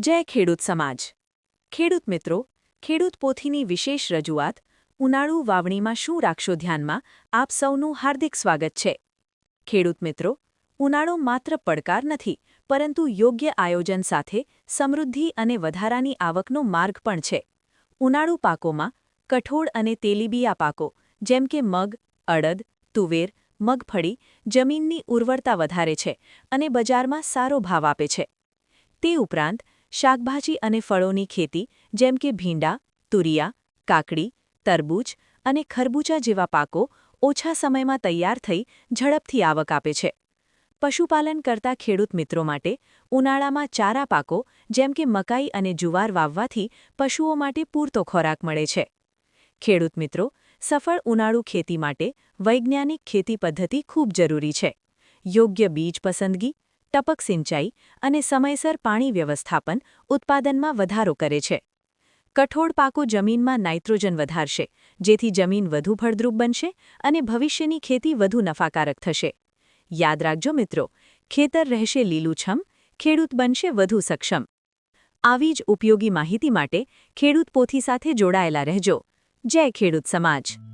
જય ખેડૂત સમાજ। ખેડૂત મિત્રો, ખેડૂત પોથીની વિશેષ રજૂઆત ઉનાળુ વાવણીમાં શું રાખશો ધ્યાનમાં આપ સૌનું હાર્દિક સ્વાગત છે। ખેડૂત મિત્રો, ઉનાળો માત્ર પડકાર નથી પરંતુ યોગ્ય આયોજન સાથે સમૃદ્ધિ અને વધારાની આવકનો માર્ગ પણ છે। ઉનાળુ પાકોમાં કઠોળ અને તેલીબિયા પાકો જેમ કે મગ, અડદ, તુવેર, મગફળી જમીનની ઉર્વરતા વધારે છે અને બજારમાં સારો ભાવ આપે છે। તે ઉપરાંત શાકભાજી અને ફળોની ખેતી જેમ કે ભીંડા, તુરિયા, કાકડી, તરબૂચ અને ખરબૂચા જેવા પાકો ઓછા સમયમાં તૈયાર થઈ ઝડપથી આવક આપે છે। પશુપાલન કરતા ખેડૂત મિત્રો માટે ઉનાળામાં ચારા પાકો જેમ કે મકાઈ અને જુવાર વાવવાથી પશુઓ માટે પૂરતો ખોરાક મળે છે। ખેડૂત મિત્રો, સફળ ઉનાળુ ખેતી માટે વૈજ્ઞાનિક ખેતી પદ્ધતિ ખૂબ જરૂરી છે। યોગ્ય બીજ પસંદગી, ટપક સિંચાઈ અને સમયસર પાણી વ્યવસ્થાપન ઉત્પાદનમાં વધારો કરે છે। કઠોળ પાકો જમીનમાં નાઇટ્રોજન વધારશે, જેથી જમીન વધુ ફળદ્રુપ બનશે અને ભવિષ્યની ખેતી વધુ નફાકારક થશે। યાદ રાખજો મિત્રો, ખેતર રહેશે લીલુંછમ, ખેડૂત બનશે વધુ સક્ષમ। આવી જ ઉપયોગી માહિતી માટે ખેડૂત પોથી સાથે જોડાયેલા રહેજો। જય ખેડૂત સમાજ।